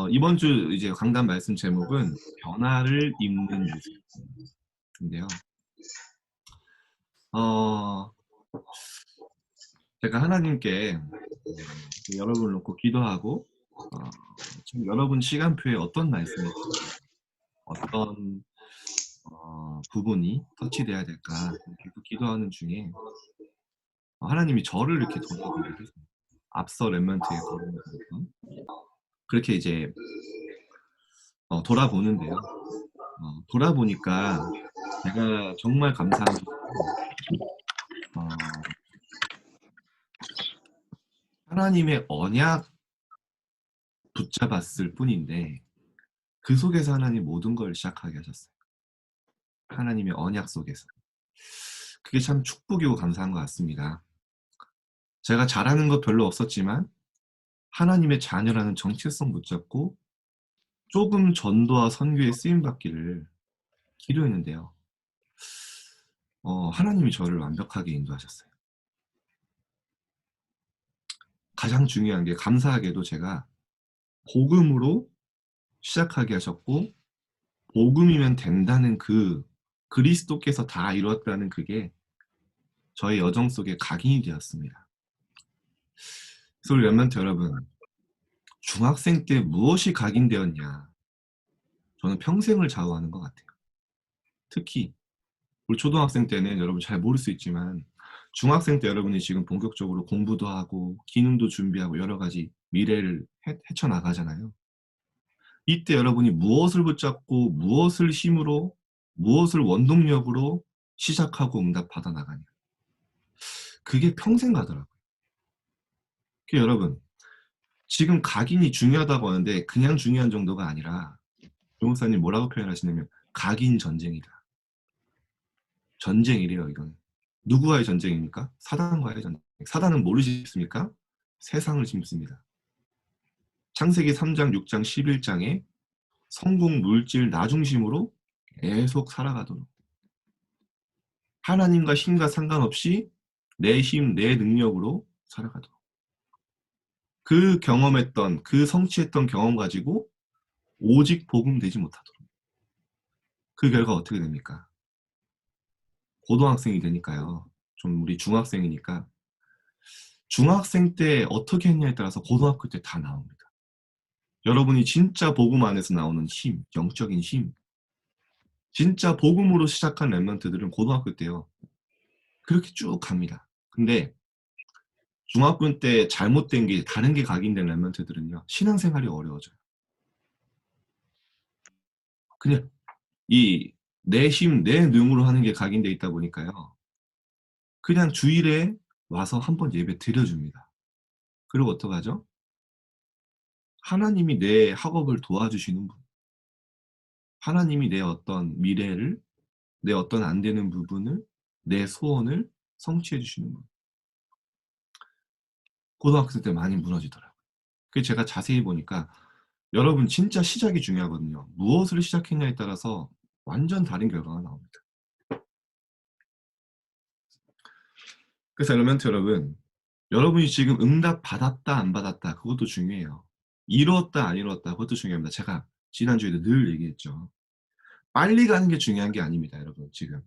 이번 주 이제 강단 말씀 제목은 변화를 입는 모습인데요. 어, 제가 하나님께 여러분을 놓고 기도하고 어, 지금 여러분 시간표에 어떤 말씀이 어떤 부분이 터치돼야 될까 계속 기도하는 중에 하나님이 저를 이렇게 돌아보게 해서 앞서 랩런트에 거론했던 그렇게 이제 돌아보는데요. 돌아보니까 제가 정말 감사한 게 어, 하나님의 언약 붙잡았을 뿐인데 그 속에서 하나님 모든 걸 시작하게 하셨어요. 하나님의 언약 속에서. 그게 참 축복이고 감사한 것 같습니다. 제가 잘하는 것 별로 없었지만 하나님의 자녀라는 정체성 붙잡고 조금 전도와 선교에 쓰임받기를 기도했는데요. 하나님이 저를 완벽하게 인도하셨어요. 가장 중요한 게 감사하게도 제가 복음으로 시작하게 하셨고 복음이면 된다는 그 그리스도께서 다 이루었다는 그게 저의 여정 속에 각인이 되었습니다. 서울 랩런트 여러분, 중학생 때 무엇이 각인되었냐? 저는 평생을 좌우하는 것 같아요. 특히 우리 초등학생 때는 여러분 잘 모를 수 있지만 중학생 때 여러분이 지금 본격적으로 공부도 하고 기능도 준비하고 여러 가지 미래를 헤쳐나가잖아요. 이때 여러분이 무엇을 붙잡고 무엇을 힘으로 무엇을 원동력으로 시작하고 응답받아 나가냐. 그게 평생 가더라고요. 여러분 지금 각인이 중요하다고 하는데 그냥 중요한 정도가 아니라 조목사님 뭐라고 표현하시냐면 각인 전쟁이다. 전쟁이래요. 이건 누구와의 전쟁입니까? 사단과의 전쟁. 사단은 뭐를 심습니까? 세상을 심습니다. 창세기 3장 6장 11장에 성공 물질 나 중심으로 계속 살아가도록 하나님과 힘과 상관없이 내 힘, 내 능력으로 살아가도록 그 경험했던 그 성취했던 경험 가지고 오직 복음 되지 못하도록 그 결과 어떻게 됩니까? 고등학생이 되니까요. 좀 우리 중학생이니까 중학생 때 어떻게 했냐에 따라서 고등학교 때 다 나옵니다. 여러분이 진짜 복음 안에서 나오는 힘, 영적인 힘, 진짜 복음으로 시작한 랩런트들은 고등학교 때요. 그렇게 쭉 갑니다. 근데 중학교 때 잘못된 게 다른 게 각인된 랩런트들은요. 신앙생활이 어려워져요. 그냥 이 내 힘, 내 능으로 하는 게 각인돼 있다 보니까요. 그냥 주일에 와서 한번 예배 드려줍니다. 그리고 어떡하죠? 하나님이 내 학업을 도와주시는 분, 하나님이 내 어떤 미래를, 내 어떤 안 되는 부분을, 내 소원을 성취해 주시는 분. 고등학생 때 많이 무너지더라고요. 그래서 제가 자세히 보니까 여러분 진짜 시작이 중요하거든요. 무엇을 시작했냐에 따라서 완전 다른 결과가 나옵니다. 그래서 엘리멘트 여러분, 여러분이 지금 응답 받았다 안 받았다 그것도 중요해요. 이루었다 안 이루었다 그것도 중요합니다. 제가 지난주에도 늘 얘기했죠. 빨리 가는 게 중요한 게 아닙니다. 여러분 지금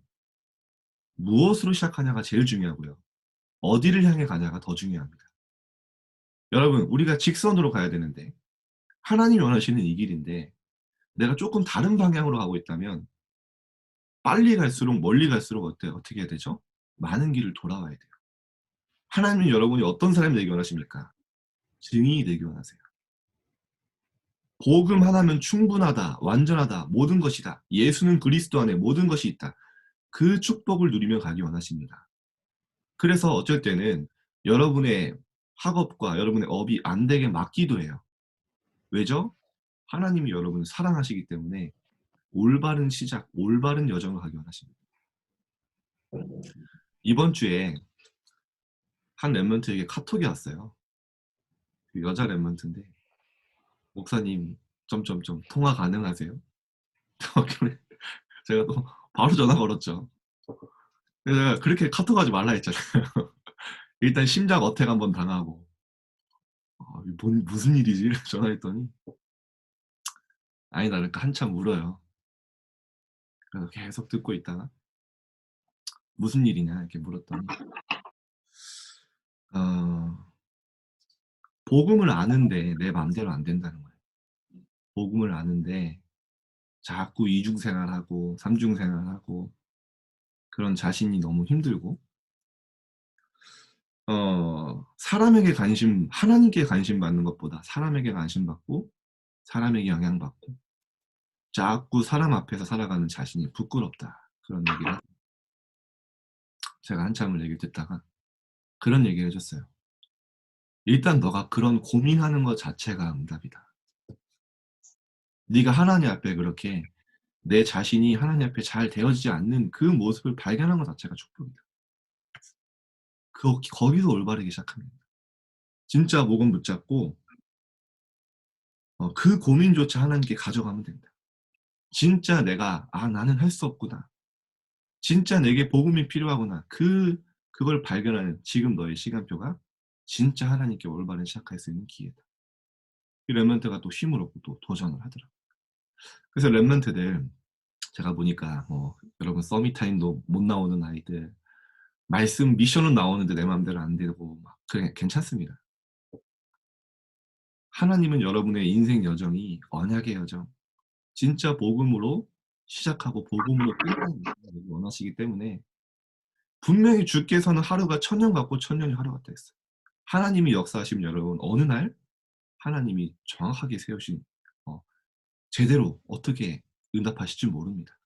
무엇으로 시작하냐가 제일 중요하고요. 어디를 향해 가냐가 더 중요합니다. 여러분 우리가 직선으로 가야 되는데 하나님이 원하시는 이 길인데 내가 조금 다른 방향으로 가고 있다면 빨리 갈수록 멀리 갈수록 어떻게 해야 되죠? 많은 길을 돌아와야 돼요. 하나님은 여러분이 어떤 사람이 되기 원하십니까? 증인이 되기 원하세요. 복음 하나면 충분하다, 완전하다, 모든 것이다. 예수는 그리스도 안에 모든 것이 있다. 그 축복을 누리며 가기 원하십니다. 그래서 어쩔 때는 여러분의 학업과 여러분의 업이 안 되게 막기도 해요. 왜죠? 하나님이 여러분을 사랑하시기 때문에 올바른 시작, 올바른 여정을 가기 원하십니다. 이번 주에 한 랩런트에게 카톡이 왔어요. 그 여자 랩런트인데 목사님 점점점 통화 가능하세요? 제가 또 바로 전화 걸었죠. 내가 그렇게 카톡하지 말라 했잖아요. 일단 심장 어택 한번 당하고 무슨 일이지? 전화했더니 아니다 그러니까 한참 울어요. 그래서 계속 듣고 있다가 "무슨 일이냐?" 이렇게 물었더니 어 복음을 아는데 내 맘대로 안 된다는 거예요. 복음을 아는데 자꾸 이중 생활하고 삼중 생활하고 그런 자신이 너무 힘들고 사람에게 관심 하나님께 관심 받는 것보다 사람에게 관심 받고 사람에게 영향받고 자꾸 사람 앞에서 살아가는 자신이 부끄럽다. 그런 얘기를 제가 한참을 얘기를 듣다가 그런 얘기를 해 줬어요. "일단 너가 그런 고민하는 것 자체가 응답이다. 네가 하나님 앞에 그렇게 내 자신이 하나님 앞에 잘 되어지지 않는 그 모습을 발견한 것 자체가 축복이다." 거기서 올바르기 시작합니다. 진짜 목은 붙잡고 그 고민조차 하나님께 가져가면 된다. 진짜 내가 '아 나는 할 수 없구나. 진짜 내게 복음이 필요하구나.' 그걸 발견하는 지금 너의 시간표가 진짜 하나님께 올바른 시작할 수 있는 기회다. 이 랩런트가 또 힘을 얻고 또 도전을 하더라고요. 그래서 랩런트들 제가 보니까 여러분 서밋타임도 못 나오는 아이들 말씀 미션은 나오는데 내 맘대로 안 되고 막 그래 괜찮습니다. 하나님은 여러분의 인생 여정이 언약의 여정 진짜 복음으로 시작하고 복음으로 끝나는 것을 원하시기 때문에 분명히 주께서는 하루가 1000년 같고 1000년이 하루 같다 했어요. 하나님이 역사하시면 여러분 어느 날 하나님이 정확하게 세우신 어 제대로 어떻게 응답하실지 모릅니다.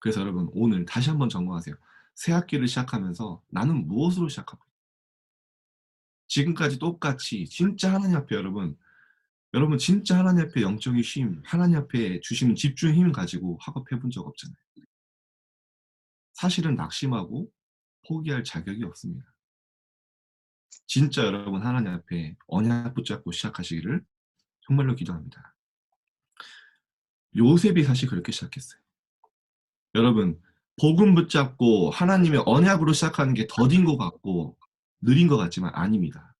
그래서 여러분 오늘 다시 한번 점검하세요. 새 학기를 시작하면서 '나는 무엇으로 시작하고 있다.' 지금까지 똑같이 진짜 하나님 앞에 여러분 진짜 하나님 앞에 영적인 쉼 하나님 앞에 주시는 집중의 힘을 가지고 학업해 본 적 없잖아요. 사실은 낙심하고 포기할 자격이 없습니다. 진짜 여러분 하나님 앞에 언약 붙잡고 시작하시기를 정말로 기도합니다. 요셉이 사실 그렇게 시작했어요. 여러분 복음 붙잡고 하나님의 언약으로 시작하는 게 더딘 것 같고 느린 것 같지만 아닙니다.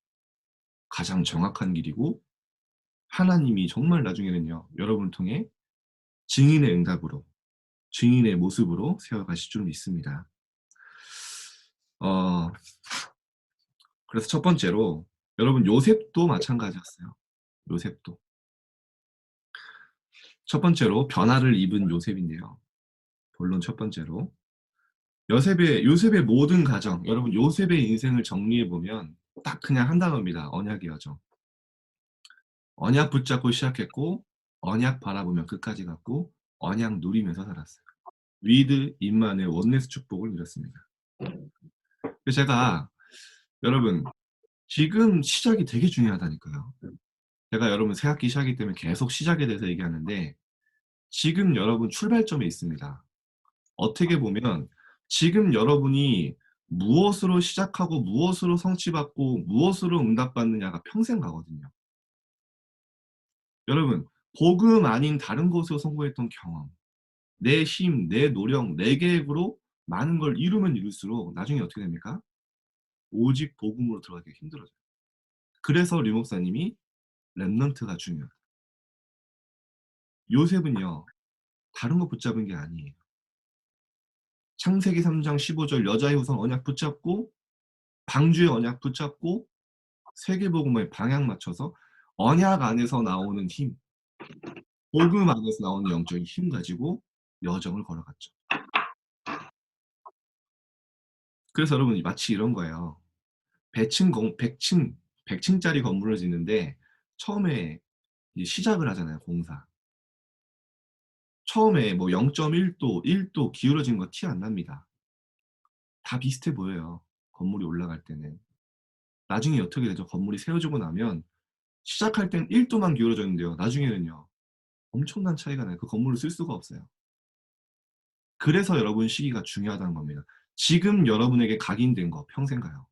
가장 정확한 길이고 하나님이 정말 나중에는요. 여러분을 통해 증인의 응답으로 증인의 모습으로 세워가실 줄 믿습니다. 어 그래서 첫 번째로 여러분 요셉도 마찬가지였어요. 요셉도. 첫 번째로 변화를 입은 요셉인데요. 본론 첫 번째로 요셉의 모든 가정 여러분 요셉의 인생을 정리해 보면 딱 그냥 한 단어입니다. 언약의 여정. 언약 붙잡고 시작했고 언약 바라보며 끝까지 갔고 언약 누리면서 살았어요. 위드 임만의 원네스 축복을 누렸습니다. 그래서 제가 여러분 지금 시작이 되게 중요하다니까요. 제가 여러분 새 학기 시작이기 때문에 계속 시작에 대해서 얘기하는데 지금 여러분 출발점에 있습니다. 어떻게 보면 지금 여러분이 무엇으로 시작하고 무엇으로 성취받고 무엇으로 응답받느냐가 평생 가거든요. 여러분 복음 아닌 다른 곳으로 성공했던 경험, 내 힘, 내 노력, 내 계획으로 많은 걸 이루면 이룰수록 나중에 어떻게 됩니까? 오직 복음으로 들어가기가 힘들어져요. 그래서 류 목사님이 렘넌트가 중요하다. 요셉은요. 다른 거 붙잡은 게 아니에요. 창세기 3장 15절 여자의 후손 언약 붙잡고 방주의 언약 붙잡고 세계복음의 방향 맞춰서 언약 안에서 나오는 힘, 복음 안에서 나오는 영적인 힘 가지고 여정을 걸어갔죠. 그래서 여러분 마치 이런 거예요. 100층짜리 건물을 짓는데 처음에 이제 시작을 하잖아요, 공사. 처음에 뭐 0.1도, 1도 기울어진 거 티 안 납니다. 다 비슷해 보여요, 건물이 올라갈 때는. 나중에 어떻게 되죠? 건물이 세워지고 나면 시작할 땐 1도만 기울어졌는데요. 나중에는요. 엄청난 차이가 나요. 그 건물을 쓸 수가 없어요. 그래서 여러분 시기가 중요하다는 겁니다. 지금 여러분에게 각인된 거 평생 가요.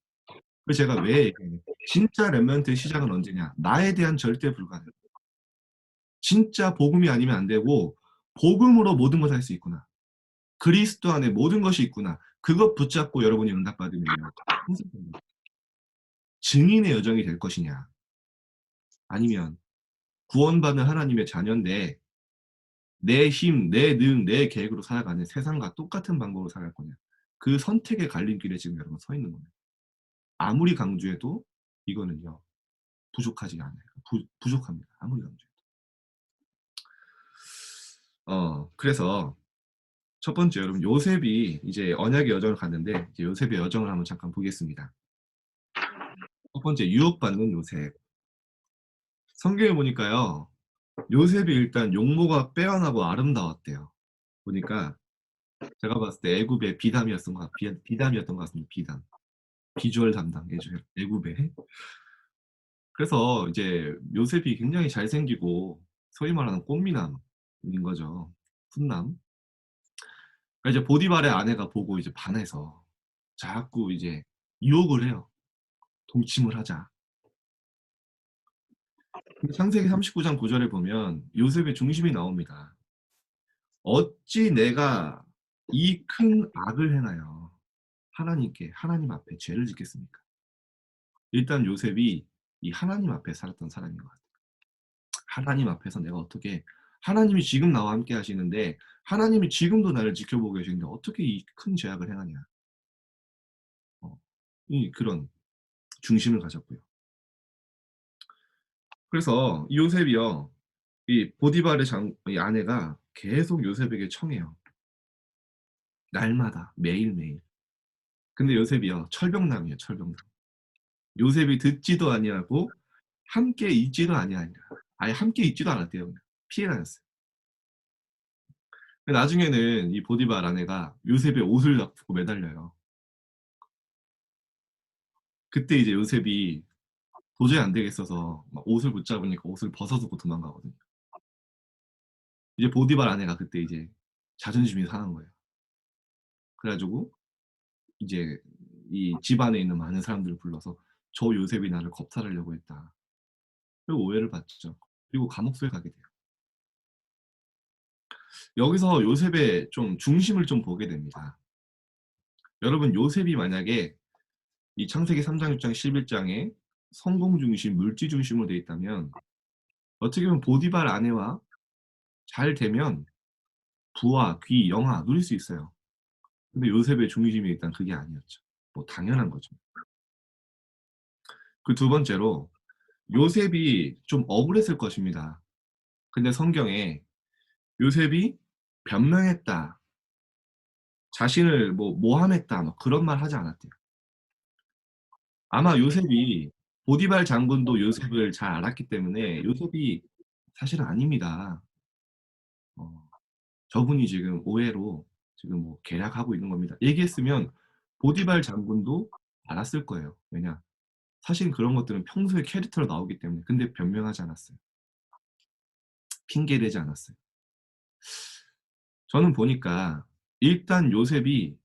그래서 제가 왜 얘기해요. 진짜 렘넌트의 시작은 언제냐? 나에 대한 절대 불가능. 진짜 복음이 아니면 안 되고 복음으로 모든 것을 할 수 있구나. 그리스도 안에 모든 것이 있구나. 그것 붙잡고 여러분이 응답받으면요. 평생 됩니다. 증인의 여정이 될 것이냐? 아니면 구원받는 하나님의 자녀인데 내 힘, 내 능, 내 계획으로 살아가는 세상과 똑같은 방법으로 살아갈 거냐. 그 선택의 갈림길에 지금 여러분 서 있는 겁니다. 아무리 강조해도 이거는요. 부족하지 않아요. 부족합니다. 아무리 강조해도. 그래서 첫 번째 여러분 요셉이 이제 언약의 여정을 갔는데 이제 요셉의 여정을 한번 잠깐 보겠습니다. 첫 번째 유혹받는 요셉. 성경에 보니까요. 요셉이 일단 용모가 빼어나고 아름다웠대요. 보니까 제가 봤을 때 애굽의 비담이었던 것 같습니다. 비담. 비주얼 담당 애굽의. 그래서 이제 요셉이 굉장히 잘생기고 소위 말하는 꽃미남인 거죠. 훈남. 그러니까 이제 보디발의 아내가 보고 이제 반해서 자꾸 이제 유혹을 해요. 동침을 하자. 근데 창세기 39장 9절에 보면 요셉의 중심이 나옵니다. 어찌 내가 이 큰 악을 행하여 하나님께 하나님 앞에 죄를 짓겠습니까? 일단 요셉이 이 하나님 앞에 살았던 사람인 것 같아요. 하나님 앞에서 내가 어떻게 하나님이 지금 나와 함께 하시는데 하나님이 지금도 나를 지켜보고 계시는데 어떻게 이 큰 죄악을 행하냐. 이 그런 중심을 가졌고요. 그래서 이 요셉이요. 이 보디발의 이 아내가 계속 요셉에게 청해요. 날마다 매일매일. 근데 요셉이요. 철벽남이에요. 철벽남. 요셉이 듣지도 아니하고 함께 있지도 아니하니라. 아예 함께 있지도 않았대요. 그냥. 피해 다녔어요. 나중에는 이 보디발 아내가 요셉의 옷을 잡고 매달려요. 그때 이제 요셉이 도저히 안 되겠어서 막 옷을 붙잡으니까 옷을 벗어두고 도망가거든요. 이제 보디발 아내가 그때 이제 자존심이 상한 거예요. 그래가지고 이제 이 집안에 있는 많은 사람들을 불러서 저 요셉이 나를 겁탈하려고 했다. 그리고 오해를 받죠. 그리고 감옥소에 가게 돼요. 여기서 요셉의 좀 중심을 좀 보게 됩니다. 여러분 요셉이 만약에 이 창세기 3장, 6장, 11장에 성공 중심, 물질 중심으로 돼 있다면 어떻게 보면 보디발 아내와 잘 되면 부와 귀, 영화 누릴 수 있어요. 근데 요셉의 중심이 일단 그게 아니었죠. 뭐 당연한 거죠. 그 두 번째로 요셉이 좀 억울했을 것입니다. 근데 성경에 요셉이 변명했다, 자신을 뭐 모함했다, 뭐 그런 말 하지 않았대요. 아마 요셉이 보디발 장군도 요셉을 잘 알았기 때문에 요셉이 사실은 아닙니다. 어, 저분이 지금 오해로 지금 뭐 계략하고 있는 겁니다. 얘기했으면 보디발 장군도 알았을 거예요. 왜냐? 사실 그런 것들은 평소에 캐릭터로 나오기 때문에. 근데 변명하지 않았어요. 핑계대지 않았어요. 저는 보니까 일단 요셉이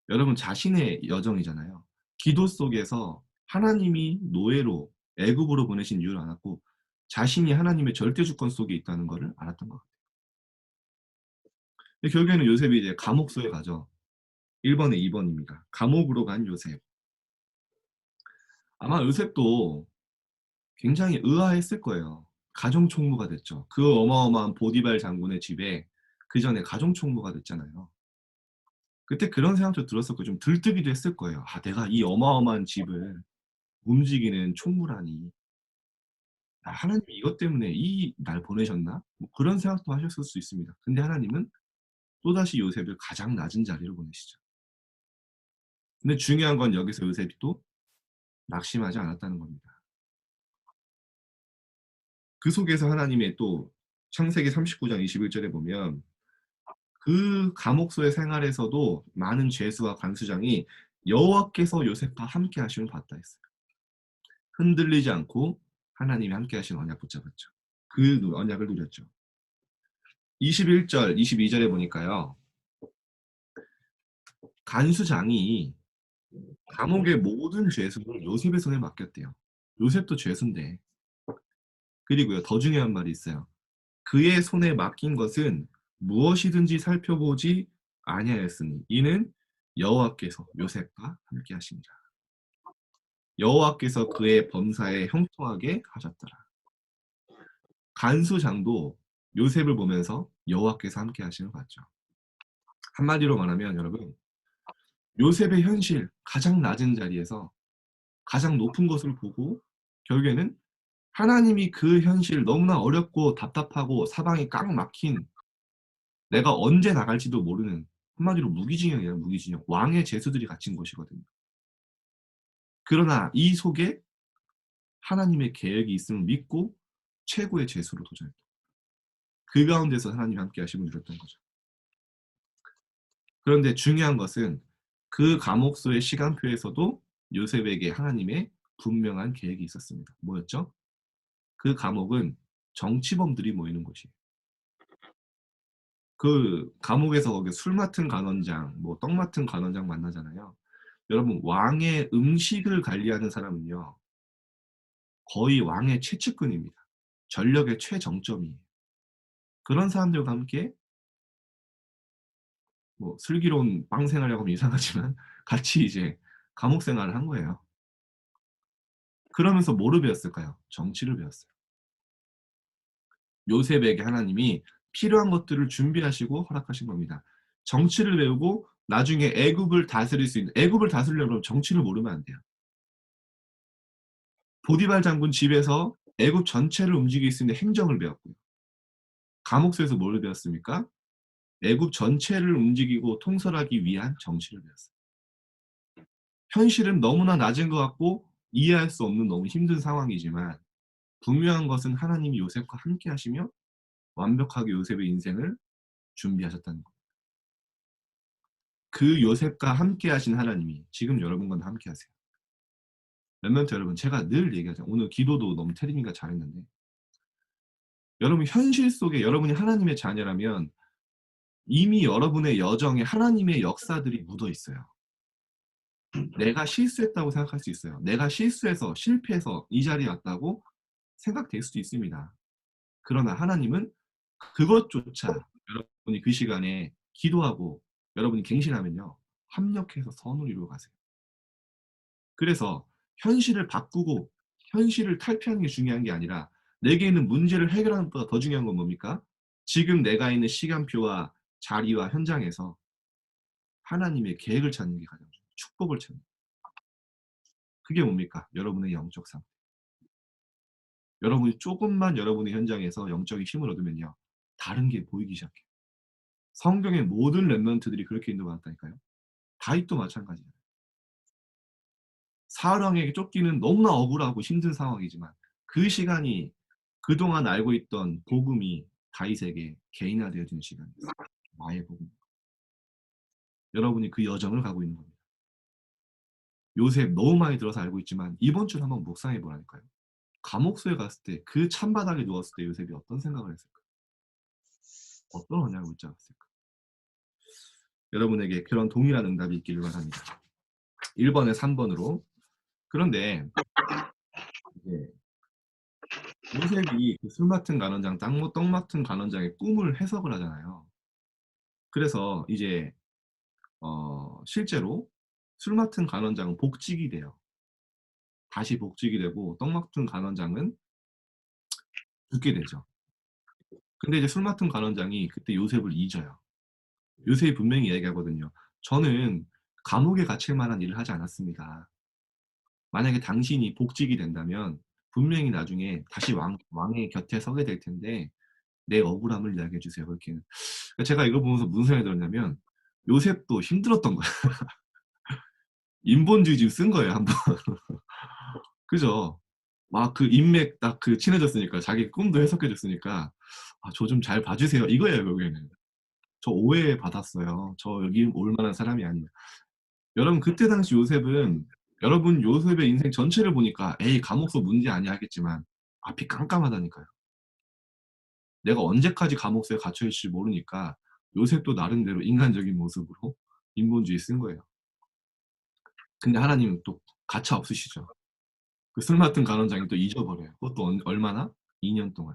여러분 자신의 여정이잖아요. 기도 속에서 하나님이 노예로 애굽으로 보내신 이유를 알았고 자신이 하나님의 절대 주권 속에 있다는 것을 알았던 것 같아요. 근데 결국에는 요셉이 이제 감옥소에 가죠. 1번에 2번입니다. 감옥으로 간 요셉. 아마 요셉도 굉장히 의아했을 거예요. 가정총무가 됐죠. 그 어마어마한 보디발 장군의 집에 그 전에 가정총무가 됐잖아요. 그때 그런 생각도 들었었고 좀 들뜨기도 했을 거예요. 아, 내가 이 어마어마한 집을 움직이는 총무라니. 아, 하나님이 이것 때문에 이 날 보내셨나? 뭐 그런 생각도 하셨을 수 있습니다. 근데 하나님은 또다시 요셉을 가장 낮은 자리로 보내시죠. 근데 중요한 건 여기서 요셉이 또 낙심하지 않았다는 겁니다. 그 속에서 하나님의 또 창세기 39장 21절에 보면 그 감옥소의 생활에서도 많은 죄수와 간수장이 여호와께서 요셉과 함께 하심을 봤다 했어요. 흔들리지 않고 하나님이 함께 하신 언약 붙잡았죠. 그 언약을 누렸죠. 21절, 22절에 보니까요. 간수장이 감옥의 모든 죄수를 요셉의 손에 맡겼대요. 요셉도 죄수인데. 그리고요. 더 중요한 말이 있어요. 그의 손에 맡긴 것은 무엇이든지 살펴보지 아니하였으니 이는 여호와께서 요셉과 함께 하시니라. 여호와께서 그의 범사에 형통하게 하셨더라. 간수장도 요셉을 보면서 여호와께서 함께 하심을 봤죠. 한마디로 말하면 여러분, 요셉의 현실, 가장 낮은 자리에서 가장 높은 것을 보고 결국에는 하나님이 그 현실, 너무나 어렵고 답답하고 사방이 꽉 막힌, 내가 언제 나갈지도 모르는, 한마디로 무기징역이에요. 무기징역. 왕의 죄수들이 갇힌 곳이거든요. 그러나 이 속에 하나님의 계획이 있음을 믿고 최고의 죄수로 도전했다. 그 가운데서 하나님이 함께 하심을 누렸던 거죠. 그런데 중요한 것은 그 감옥소의 시간표에서도 요셉에게 하나님의 분명한 계획이 있었습니다. 뭐였죠? 그 감옥은 정치범들이 모이는 곳이에요. 그 감옥에서 거기 술 맡은 간원장, 뭐 떡 맡은 간원장 만나잖아요. 여러분, 왕의 음식을 관리하는 사람은요, 거의 왕의 최측근입니다. 전력의 최정점이에요. 그런 사람들과 함께 뭐 슬기로운 빵 생활이라고 하면 이상하지만 같이 이제 감옥 생활을 한 거예요. 그러면서 뭐를 배웠을까요? 정치를 배웠어요. 요셉에게 하나님이 필요한 것들을 준비하시고 허락하신 겁니다. 정치를 배우고 나중에 애굽을 다스릴 수 있는, 애굽을 다스리려면 정치를 모르면 안 돼요. 보디발 장군 집에서 애굽 전체를 움직일 수 있는 행정을 배웠고요. 감옥소에서 뭘 배웠습니까? 애굽 전체를 움직이고 통솔하기 위한 정치를 배웠어요. 현실은 너무나 낮은 것 같고 이해할 수 없는 너무 힘든 상황이지만 분명한 것은 하나님이 요셉과 함께 하시며 완벽하게 요셉의 인생을 준비하셨다는 것. 그 요셉과 함께 하신 하나님이 지금 여러분과 함께 하세요. 렘넌트 여러분, 제가 늘 얘기하죠. 오늘 기도도 너무 테리님과 잘했는데, 여러분 현실 속에 여러분이 하나님의 자녀라면 이미 여러분의 여정에 하나님의 역사들이 묻어 있어요. 내가 실수했다고 생각할 수 있어요. 내가 실수해서 실패해서 이 자리에 왔다고 생각될 수도 있습니다. 그러나 하나님은 그것조차 여러분이 그 시간에 기도하고 여러분이 갱신하면요, 합력해서 선을 이루어 가세요. 그래서 현실을 바꾸고 현실을 탈피하는 게 중요한 게 아니라 내게 있는 문제를 해결하는 것보다 더 중요한 건 뭡니까? 지금 내가 있는 시간표와 자리와 현장에서 하나님의 계획을 찾는 게 가장 중요해요. 축복을 찾는. 그게 뭡니까? 여러분의 영적 상태. 여러분이 조금만 여러분의 현장에서 영적인 힘을 얻으면요, 다른 게 보이기 시작해요. 성경의 모든 렘넌트들이 그렇게 인도받았다니까요. 다윗도 마찬가지예요. 사울 왕에게 쫓기는 너무나 억울하고 힘든 상황이지만 그 시간이 그동안 알고 있던 복음이 다윗에게 개인화되어지는 시간이었어요. 나의 복음. 여러분이 그 여정을 가고 있는 겁니다. 요셉 너무 많이 들어서 알고 있지만 이번 주를 한번 묵상해 보라니까요. 감옥소에 갔을 때 그 찬바닥에 누웠을 때 요셉이 어떤 생각을 했을까? 어떤 언약을 붙잡았을까? 여러분에게 그런 동일한 응답이 있기를 바랍니다. 1번에 3번으로. 그런데 이제 요셉이 그 술 맡은 간원장, 떡 맡은 간원장의 꿈을 해석을 하잖아요. 그래서 이제 실제로 술 맡은 간원장은 복직이 돼요. 다시 복직이 되고 떡 맡은 간원장은 죽게 되죠. 근데 이제 술 맡은 간원장이 그때 요셉을 잊어요. 요셉이 분명히 얘기하거든요. 저는 감옥에 갇힐 만한 일을 하지 않았습니다. 만약에 당신이 복직이 된다면 분명히 나중에 다시 왕의 곁에 서게 될 텐데 내 억울함을 이야기해 주세요. 그렇게. 제가 이거 보면서 무슨 생각이 들었냐면 요셉도 힘들었던 거야. 인본주의 지금 쓴 거예요, 한번. 그죠? 막 그 인맥 딱 그 친해졌으니까 자기 꿈도 해석해 줬으니까 아, 저 좀 잘 봐주세요. 이거예요, 결국에는. 저 오해 받았어요. 저 여기 올 만한 사람이 아니에요. 여러분 그때 당시 요셉은 여러분 요셉의 인생 전체를 보니까 에이 감옥소 문제 아니야 하겠지만 앞이 깜깜하다니까요. 내가 언제까지 감옥소에 갇혀 있을지 모르니까 요셉도 나름대로 인간적인 모습으로 인본주의 쓴 거예요. 근데 하나님은 또 가차 없으시죠. 그 술 맡은 간원장이 또 잊어버려요. 그것도 얼마나? 2년 동안.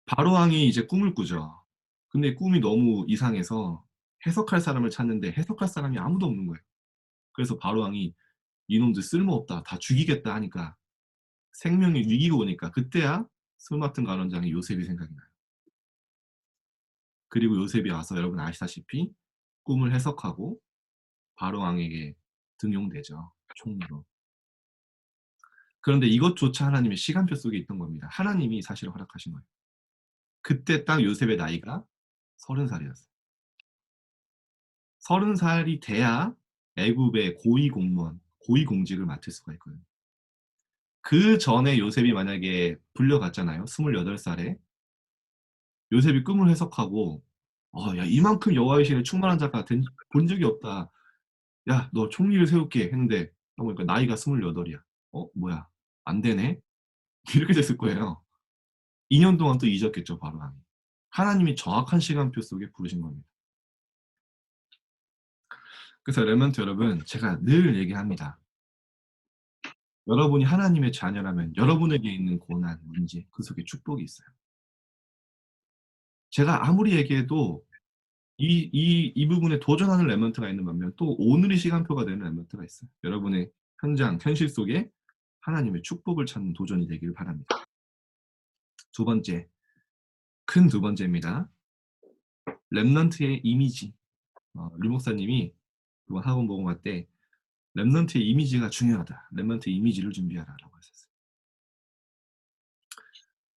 바로 왕이 이제 꿈을 꾸죠. 근데 꿈이 너무 이상해서 해석할 사람을 찾는데 해석할 사람이 아무도 없는 거예요. 그래서 바로 왕이 이놈들 쓸모없다. 다 죽이겠다 하니까 생명의 위기가 오니까 그때야 스마트 가론장의 요셉이 생각이 나요. 그리고 요셉이 와서 여러분 아시다시피 꿈을 해석하고 바로 왕에게 등용되죠. 총리로. 그런데 이것조차 하나님의 시간표 속에 있던 겁니다. 하나님이 사실 허락하신 거예요. 그때 딱 요셉의 나이가 30살이었어요. 30살이 돼야 애굽의 고위 공무원, 고위 공직을 맡을 수가 있거든요. 그 전에 요셉이 만약에 불려갔잖아요. 28살에. 요셉이 꿈을 해석하고 야 이만큼 여호와의 신에 충만한 자가 본 적이 없다. 야 너 총리를 세울게 했는데 보니까 나이가 28이야. 뭐야 안 되네. 이렇게 됐을 거예요. 2년 동안 또 잊었겠죠 바로 왕이. 하나님이 정확한 시간표 속에 부르신 겁니다. 그래서 레몬트 여러분 제가 늘 얘기합니다. 여러분이 하나님의 자녀라면 여러분에게 있는 고난, 문제 그 속에 축복이 있어요. 제가 아무리 얘기해도 이 부분에 도전하는 레몬트가 있는 반면 또 오늘의 시간표가 되는 레몬트가 있어요. 여러분의 현장, 현실 속에 하나님의 축복을 찾는 도전이 되기를 바랍니다. 두 번째, 큰 두 번째입니다. 렘넌트의 이미지. 류 목사님이 이번 학원 복음화 때 렘넌트의 이미지가 중요하다. 렘넌트의 이미지를 준비하라라고 하셨어요.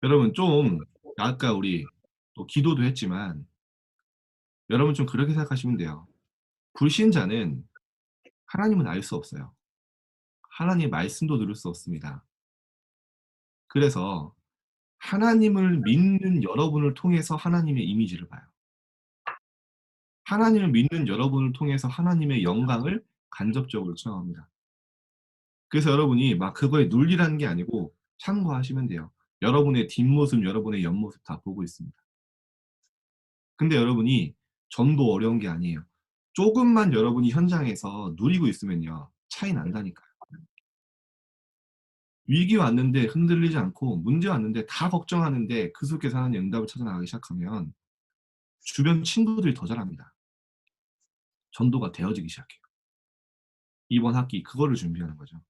여러분 좀 아까 우리 또 기도도 했지만 여러분 좀 그렇게 생각하시면 돼요. 불신자는 하나님은 알 수 없어요. 하나님의 말씀도 들을 수 없습니다. 그래서 하나님을 믿는 여러분을 통해서 하나님의 이미지를 봐요. 하나님을 믿는 여러분을 통해서 하나님의 영광을 간접적으로 체험합니다. 그래서 여러분이 막 그거에 눌리라는 게 아니고 참고하시면 돼요. 여러분의 뒷모습, 여러분의 옆모습 다 보고 있습니다. 근데 여러분이 전도 어려운 게 아니에요. 조금만 여러분이 현장에서 누리고 있으면요. 차이 난다니까요. 위기 왔는데 흔들리지 않고 문제 왔는데 다 걱정하는데 그 속에서 하나님 응답을 찾아 나가기 시작하면 주변 친구들이 더 잘합니다. 전도가 되어지기 시작해요. 이번 학기 그거를 준비하는 거죠.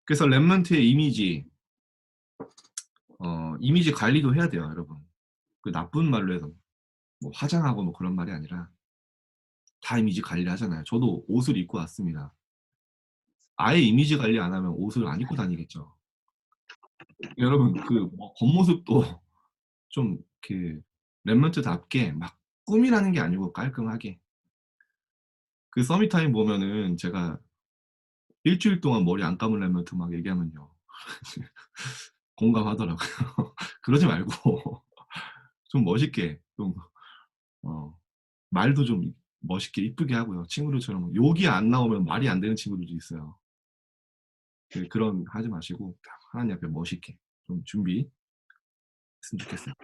그래서 렘넌트의 이미지, 이미지 관리도 해야 돼요, 여러분. 그 나쁜 말로 해서 뭐 화장하고 뭐 그런 말이 아니라 다 이미지 관리를 하잖아요. 저도 옷을 입고 왔습니다. 아예 이미지 관리 안 하면 옷을 안 입고 다니겠죠. 여러분 뭐 겉모습도 좀 렘넌트답게 막 꾸미라는 게 아니고 깔끔하게. 그 서밋타임 보면은 제가 일주일 동안 머리 안 감은 렘넌트 막 얘기하면요. 공감하더라고요. 그러지 말고 좀 멋있게 좀 말도 좀 멋있게 이쁘게 하고요. 친구들처럼 욕이 안 나오면 말이 안 되는 친구들도 있어요. 그런 하지 마시고 하나님 앞에 멋있게 좀 준비했으면 좋겠어요.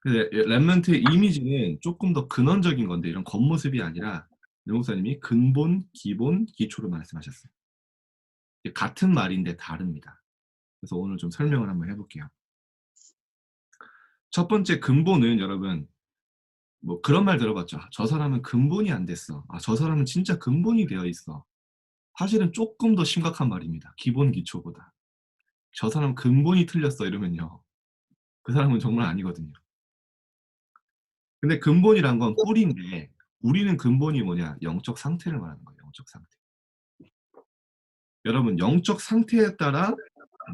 렘넌트의 이미지는 조금 더 근원적인 건데 이런 겉모습이 아니라 류 목사님이 근본, 기본, 기초로 말씀하셨어요. 같은 말인데 다릅니다. 그래서 오늘 좀 설명을 한번 해볼게요. 첫 번째 근본은 여러분 뭐 그런 말 들어봤죠. 저 사람은 근본이 안 됐어. 저 사람은 진짜 근본이 되어 있어. 사실은 조금 더 심각한 말입니다. 기본 기초보다. 저 사람 근본이 틀렸어 이러면요. 그 사람은 정말 아니거든요. 근데 근본이란 건 뿌리인데 우리는 근본이 뭐냐? 영적 상태를 말하는 거예요. 영적 상태. 여러분 영적 상태에 따라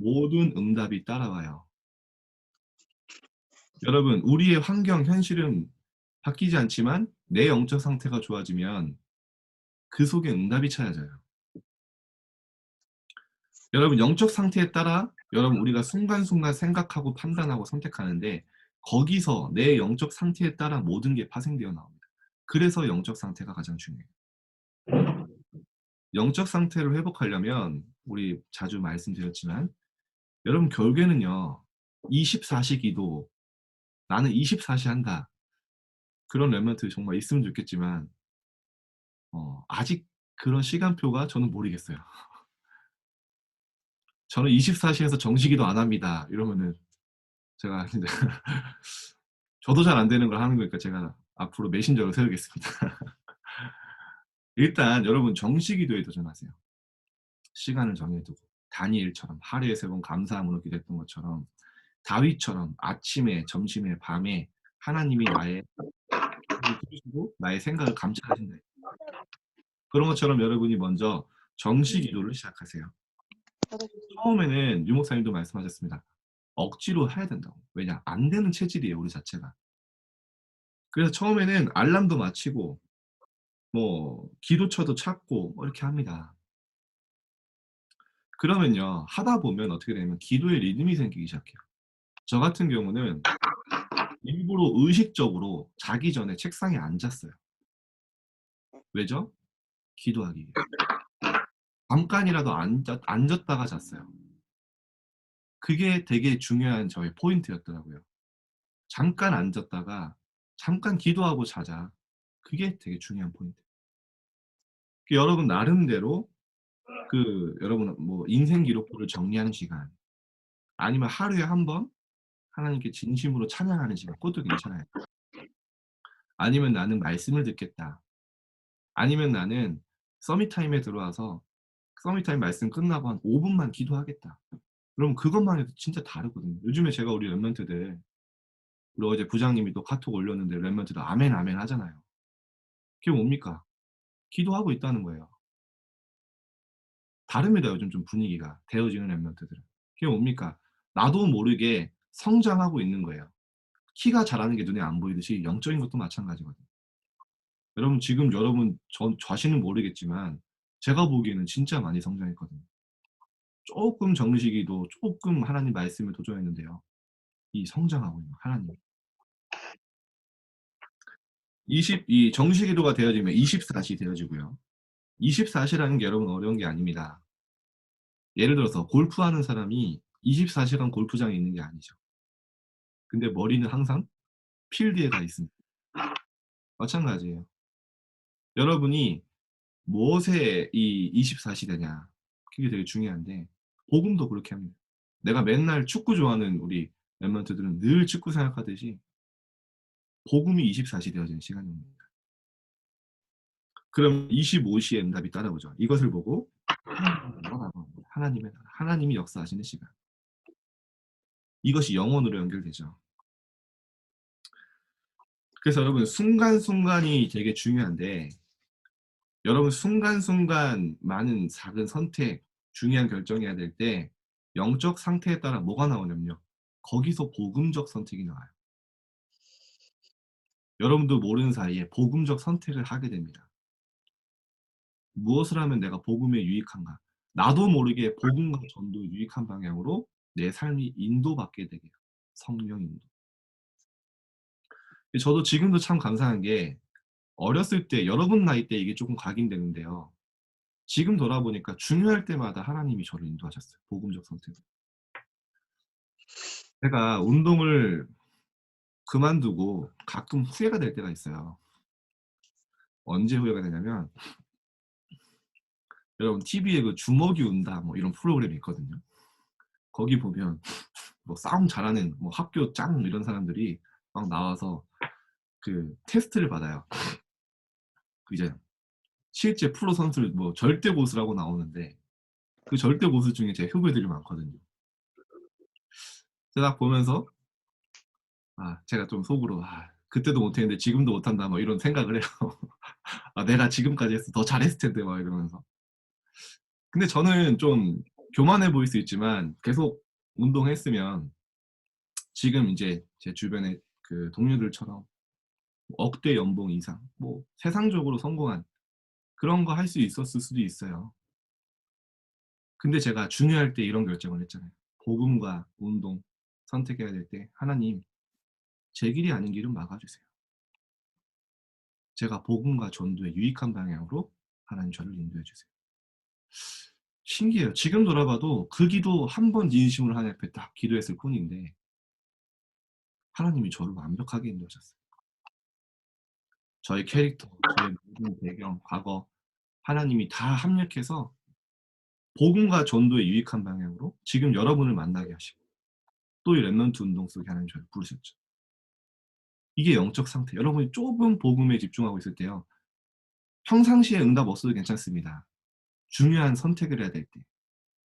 모든 응답이 따라와요. 여러분 우리의 환경, 현실은 바뀌지 않지만 내 영적 상태가 좋아지면 그 속에 응답이 찾아져요. 여러분 영적 상태에 따라 여러분 우리가 순간순간 생각하고 판단하고 선택하는데 거기서 내 영적 상태에 따라 모든 게 파생되어 나옵니다. 그래서 영적 상태가 가장 중요해요. 영적 상태를 회복하려면 우리 자주 말씀드렸지만 여러분 결국에는요. 24시 기도 나는 24시 한다. 그런 렘넌트 정말 있으면 좋겠지만 아직 그런 시간표가 저는 모르겠어요. 저는 24시에서 정시기도 안 합니다. 이러면은 제가 이제 저도 잘 안 되는 걸 하는 거니까 제가 앞으로 메신저로 세우겠습니다. 일단 여러분 정시기도에 도전하세요. 시간을 정해두고. 다니엘처럼 하루에 3번 감사함으로 기도했던 것처럼 다윗처럼 아침에 점심에 밤에 하나님이 나의 기도를 들으시고 나의 생각을 감찰하신다. 그런 것처럼 여러분이 먼저 정시 기도를 시작하세요. 처음에는 유 목사님도 말씀하셨습니다. 억지로 해야 된다고. 왜냐? 안 되는 체질이에요, 우리 자체가. 그래서 처음에는 알람도 맞추고 뭐 기도처도 찾고 뭐 이렇게 합니다. 그러면요, 하다 보면 어떻게 되냐면 기도의 리듬이 생기기 시작해요. 저 같은 경우는 일부러 의식적으로 자기 전에 책상에 앉았어요. 왜죠? 기도하기 위해서. 잠깐이라도 앉았다가 잤어요. 그게 되게 중요한 저의 포인트였더라고요. 잠깐 앉았다가 잠깐 기도하고 자자. 그게 되게 중요한 포인트. 여러분 나름대로 여러분 뭐 인생 기록부를 정리하는 시간, 아니면 하루에 한 번 하나님께 진심으로 찬양하는 시간, 그것도 괜찮아요. 아니면 나는 말씀을 듣겠다. 아니면 나는 서밋타임에 들어와서 서밋타임 말씀 끝나고 한 5분만 기도하겠다. 그럼 그것만 해도 진짜 다르거든요. 요즘에 제가 우리 랩런트들, 우리 어제 부장님이 또 카톡 올렸는데 랩런트들 아멘 아멘 하잖아요. 그게 뭡니까? 기도하고 있다는 거예요. 다릅니다, 요즘 좀 분위기가. 되어지는 랩런트들은. 그게 뭡니까? 나도 모르게 성장하고 있는 거예요. 키가 자라는 게 눈에 안 보이듯이 영적인 것도 마찬가지거든요. 여러분 지금 여러분 자신은 모르겠지만 제가 보기에는 진짜 많이 성장했거든요. 조금 정식이도 조금 하나님 말씀에 도전했는데요. 이 성장하고 있는 하나님. 이 정식기도가 되어지면 24시 되어지고요. 24시라는 게 여러분 어려운 게 아닙니다. 예를 들어서 골프하는 사람이 24시간 골프장에 있는 게 아니죠. 근데 머리는 항상 필드에 가 있습니다. 마찬가지예요. 여러분이 무엇에 이 24시 되냐. 그게 되게 중요한데 복음도 그렇게 합니다. 내가 맨날 축구 좋아하는 우리 랩런트들은 늘 축구 생각하듯이 복음이 24시 되어지는 시간입니다. 그럼 25시에 응답이 따라오죠. 이것을 보고 하나님이 역사하시는 시간. 이것이 영혼으로 연결되죠. 그래서 여러분 순간순간이 되게 중요한데, 여러분 순간순간 많은 작은 선택, 중요한 결정해야 될 때 영적 상태에 따라 뭐가 나오냐면요, 거기서 복음적 선택이 나와요. 여러분도 모르는 사이에 복음적 선택을 하게 됩니다. 무엇을 하면 내가 복음에 유익한가? 나도 모르게 복음과 전도에 유익한 방향으로 내 삶이 인도받게 되게 해요. 성령 인도. 저도 지금도 참 감사한 게, 어렸을 때 여러분 나이 때 이게 조금 각인되는데요. 지금 돌아보니까 중요할 때마다 하나님이 저를 인도하셨어요. 복음적 선택으로. 제가 운동을 그만두고 가끔 후회가 될 때가 있어요. 언제 후회가 되냐면, 여러분 TV에 그 주먹이 운다 뭐 이런 프로그램이 있거든요. 거기 보면 뭐 싸움 잘하는 뭐 학교 짱 이런 사람들이 막 나와서 그 테스트를 받아요. 이제 실제 프로 선수를 뭐 절대 고수라고 나오는데 그 절대 고수 중에 제 후배들이 많거든요. 제가 보면서 제가 좀 속으로 그때도 못했는데 지금도 못한다 뭐 이런 생각을 해요. 내가 지금까지 했으면 더 잘했을 텐데 막 이러면서. 근데 저는 좀 교만해 보일 수 있지만 계속 운동했으면 지금 이제 제 주변의 그 동료들처럼 억대 연봉 이상, 뭐 세상적으로 성공한 그런 거 할 수 있었을 수도 있어요. 근데 제가 중요할 때 이런 결정을 했잖아요. 복음과 운동 선택해야 될 때 하나님, 제 길이 아닌 길은 막아주세요. 제가 복음과 전도에 유익한 방향으로 하나님 저를 인도해 주세요. 신기해요. 지금 돌아봐도 그 기도 한 번 진심으로 하나님 앞에 딱 기도했을 뿐인데 하나님이 저를 완벽하게 인도하셨어요. 저의 캐릭터, 저의 모든 배경, 과거 하나님이 다 합력해서 복음과 전도에 유익한 방향으로 지금 여러분을 만나게 하시고 또 이 랩런트 운동 속에 하나님 저를 부르셨죠. 이게 영적 상태. 여러분이 좁은 복음에 집중하고 있을 때요, 평상시에 응답 없어도 괜찮습니다. 중요한 선택을 해야 될 때,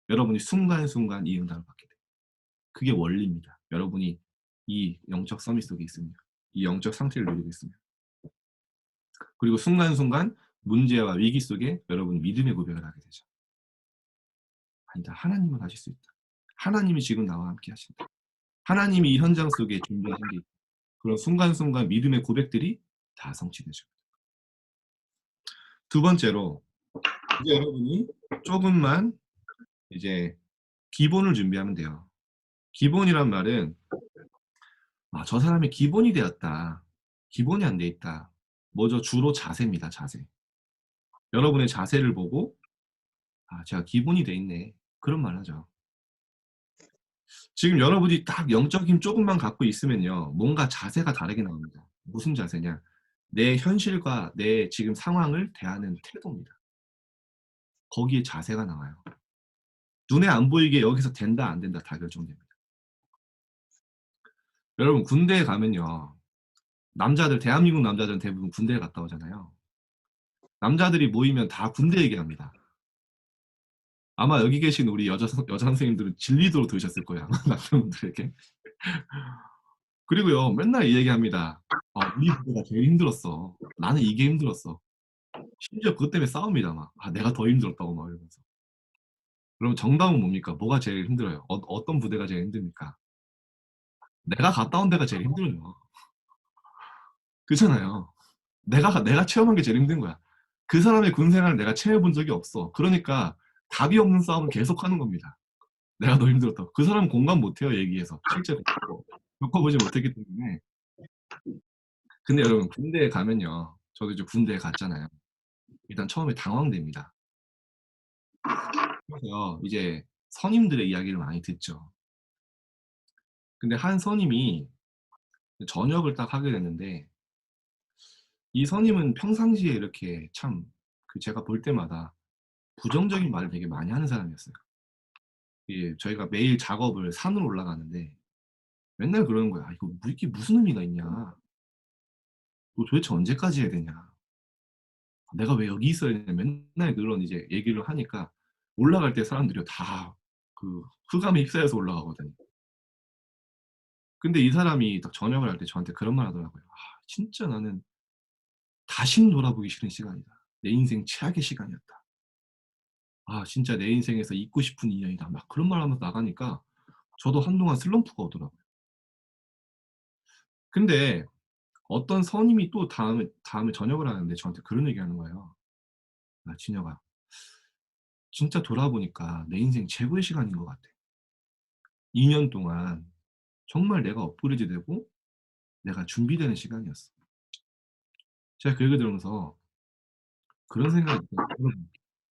여러분이 순간순간 이 응답을 받게 돼요. 그게 원리입니다. 여러분이 이 영적 서밋 속에 있으면, 이 영적 상태를 누리고 있으면. 그리고 순간순간 문제와 위기 속에 여러분이 믿음의 고백을 하게 되죠. 아니다. 하나님은 하실 수 있다. 하나님이 지금 나와 함께 하신다. 하나님이 이 현장 속에 준비하신 게 있다. 그런 순간순간 믿음의 고백들이 다 성취되죠. 두 번째로 이제 여러분이 조금만 이제 기본을 준비하면 돼요. 기본이란 말은 저 사람이 기본이 되었다. 기본이 안 돼 있다. 뭐죠? 주로 자세입니다. 자세. 여러분의 자세를 보고 제가 기본이 돼 있네. 그런 말 하죠. 지금 여러분이 딱 영적 힘 조금만 갖고 있으면요. 뭔가 자세가 다르게 나옵니다. 무슨 자세냐? 내 현실과 내 지금 상황을 대하는 태도입니다. 거기에 자세가 나와요. 눈에 안 보이게 여기서 된다 안 된다 다 결정됩니다. 여러분 군대에 가면요. 남자들 대한민국 남자들은 대부분 군대에 갔다 오잖아요. 남자들이 모이면 다 군대 얘기합니다. 아마 여기 계신 우리 여자 선생님들은 진리도로 들으셨을 거예요. 남자분들에게. 그리고요. 맨날 이 얘기합니다. 우리 부대가 제일 힘들었어. 나는 이게 힘들었어. 심지어 그것 때문에 싸웁니다. 막. 내가 더 힘들었다고 막 이러면서. 그럼 정답은 뭡니까? 뭐가 제일 힘들어요? 어떤 부대가 제일 힘듭니까? 내가 갔다 온 데가 제일 힘들어요. 그렇잖아요. 내가 체험한 게 제일 힘든 거야. 그 사람의 군 생활을 내가 체험해 본 적이 없어. 그러니까 답이 없는 싸움을 계속하는 겁니다. 내가 더 힘들었다고. 그 사람은 공감 못 해요, 얘기해서. 실제로 겪어보지 못했기 때문에. 근데 여러분 군대에 가면요. 저도 이제 군대에 갔잖아요. 일단 처음에 당황됩니다. 그래서 이제 선임들의 이야기를 많이 듣죠. 근데 한 선임이 전역을 딱 하게 됐는데 이 선임은 평상시에 이렇게 참 제가 볼 때마다 부정적인 말을 되게 많이 하는 사람이었어요. 저희가 매일 작업을 산으로 올라가는데 맨날 그러는 거야. 이게 무슨 의미가 있냐. 너 도대체 언제까지 해야 되냐. 내가 왜 여기 있어야 되냐. 맨날 그런 이제 얘기를 하니까 올라갈 때 사람들이 다 흑암에 휩싸여서 올라가거든요. 근데 이 사람이 딱 전역을 할 때 저한테 그런 말 하더라고요. 진짜 나는 다신 돌아보기 싫은 시간이다. 내 인생 최악의 시간이었다. 진짜 내 인생에서 잊고 싶은 인연이다. 막 그런 말 하면서 나가니까 저도 한동안 슬럼프가 오더라고요. 근데 어떤 선임이 또 다음에 전역을 하는데 저한테 그런 얘기 하는 거예요. 진혁아, 진짜 돌아보니까 내 인생 최고의 시간인 것 같아. 2년 동안 정말 내가 업그레이드 되고 내가 준비되는 시간이었어. 제가 그 얘기 들으면서 그런 생각이 들어요.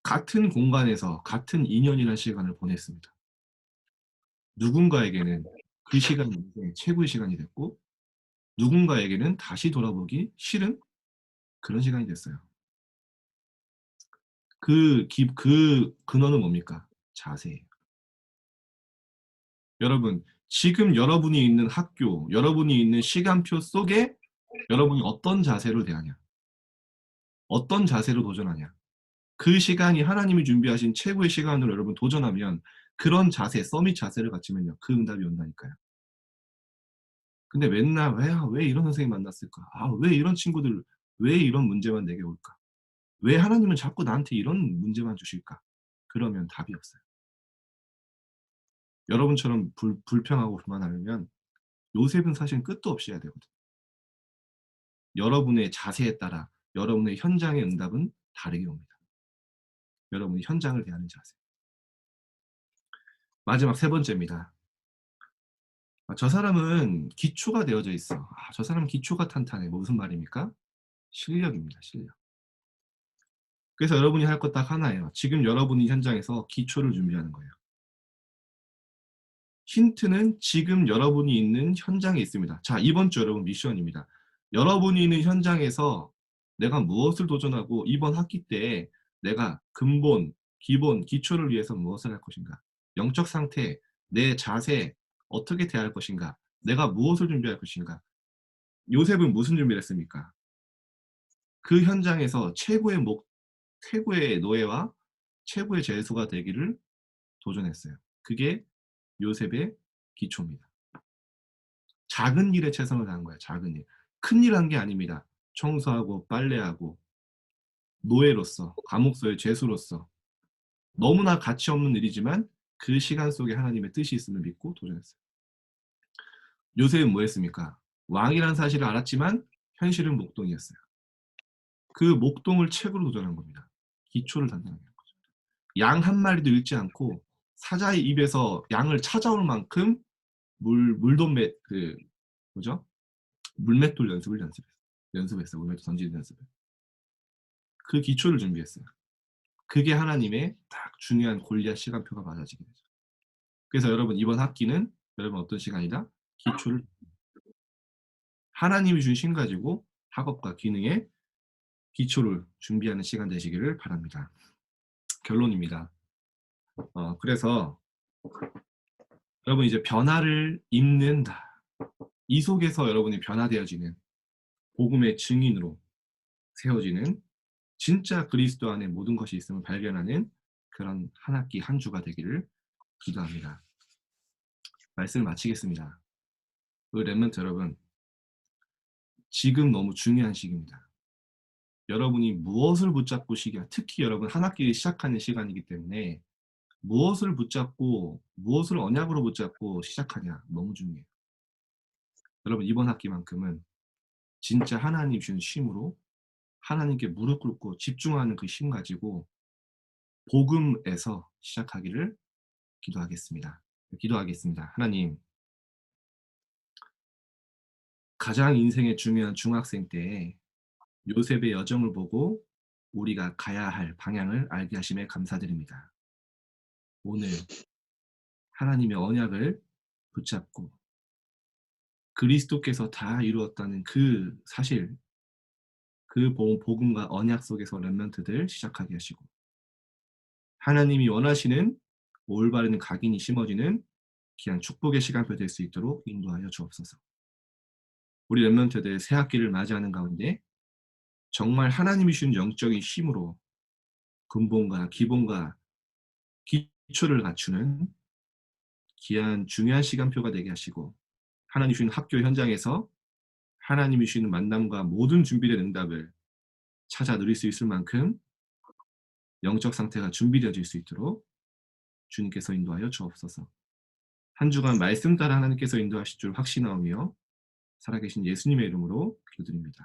같은 공간에서 같은 2년이라는 시간을 보냈습니다. 누군가에게는 그 시간이 인생의 최고의 시간이 됐고 누군가에게는 다시 돌아보기 싫은 그런 시간이 됐어요. 그 근원은 뭡니까? 자세예요. 여러분, 지금 여러분이 있는 학교, 여러분이 있는 시간표 속에 여러분이 어떤 자세로 대하냐? 어떤 자세로 도전하냐? 그 시간이 하나님이 준비하신 최고의 시간으로 여러분 도전하면 그런 자세, 서밋 자세를 갖추면요. 그 응답이 온다니까요. 근데 맨날 왜 이런 선생님 만났을까? 왜 이런 친구들, 왜 이런 문제만 내게 올까? 왜 하나님은 자꾸 나한테 이런 문제만 주실까? 그러면 답이 없어요. 여러분처럼 불평하고 불만하면 요셉은 사실 끝도 없이 해야 되거든요. 여러분의 자세에 따라 여러분의 현장의 응답은 다르게 옵니다. 여러분이 현장을 대하는 자세. 마지막 세 번째입니다. 저 사람은 기초가 되어져 있어. 저 사람은 기초가 탄탄해. 무슨 말입니까? 실력입니다. 실력. 그래서 여러분이 할 것 딱 하나예요. 지금 여러분이 현장에서 기초를 준비하는 거예요. 힌트는 지금 여러분이 있는 현장에 있습니다. 자, 이번 주 여러분 미션입니다. 여러분이 있는 현장에서 내가 무엇을 도전하고 이번 학기 때 내가 근본, 기본, 기초를 위해서 무엇을 할 것인가? 영적 상태, 내 자세, 어떻게 대할 것인가? 내가 무엇을 준비할 것인가? 요셉은 무슨 준비를 했습니까? 그 현장에서 최고의 노예와 최고의 죄수가 되기를 도전했어요. 그게 요셉의 기초입니다. 작은 일에 최선을 다한 거예요. 작은 일. 큰일 한 게 아닙니다. 청소하고 빨래하고 노예로서, 감옥소의 죄수로서 너무나 가치 없는 일이지만 그 시간 속에 하나님의 뜻이 있음을 믿고 도전했어요. 요셉은 뭐 했습니까? 왕이라는 사실을 알았지만 현실은 목동이었어요. 그 목동을 책으로 도전한 겁니다. 기초를 단단하게 한 거죠. 양 한 마리도 잃지 않고 사자의 입에서 양을 찾아올 만큼 물돈매 뭐죠? 물맷돌 연습했어요. 물맷돌 던지는 연습을. 그 기초를 준비했어요. 그게 하나님의 딱 중요한 골리앗 시간표가 맞아지게 되죠. 그래서 여러분 이번 학기는 여러분 어떤 시간이다? 기초를 하나님이 준 신 가지고 학업과 기능의 기초를 준비하는 시간 되시기를 바랍니다. 결론입니다. 그래서 여러분 이제 변화를 입는다. 이 속에서 여러분이 변화되어지는 복음의 증인으로 세워지는 진짜 그리스도 안에 모든 것이 있음을 발견하는 그런 한 학기 한 주가 되기를 기도합니다. 말씀을 마치겠습니다. 우리 렘넌트 여러분, 지금 너무 중요한 시기입니다. 여러분이 무엇을 붙잡고 특히 여러분 한 학기를 시작하는 시간이기 때문에 무엇을 붙잡고 무엇을 언약으로 붙잡고 시작하냐 너무 중요해요. 여러분 이번 학기만큼은 진짜 하나님 주신 쉼으로 하나님께 무릎 꿇고 집중하는 그 쉼 가지고 복음에서 시작하기를 기도하겠습니다. 하나님, 가장 인생의 중요한 중학생 때에 요셉의 여정을 보고 우리가 가야 할 방향을 알게 하심에 감사드립니다. 오늘 하나님의 언약을 붙잡고 그리스도께서 다 이루었다는 그 사실, 그 복음과 언약 속에서 렘넌트들 시작하게 하시고 하나님이 원하시는 올바른 각인이 심어지는 귀한 축복의 시간표 될 수 있도록 인도하여 주옵소서. 우리 렘넌트들 새 학기를 맞이하는 가운데 정말 하나님이 주신 영적인 힘으로 근본과 기본과 기초를 갖추는 귀한 중요한 시간표가 되게 하시고 하나님이 주신 학교 현장에서 하나님이 주시는 만남과 모든 준비된 응답을 찾아 누릴 수 있을 만큼 영적 상태가 준비되어질 수 있도록 주님께서 인도하여 주옵소서. 한 주간 말씀 따라 하나님께서 인도하실 줄 확신하오며 살아계신 예수님의 이름으로 기도드립니다.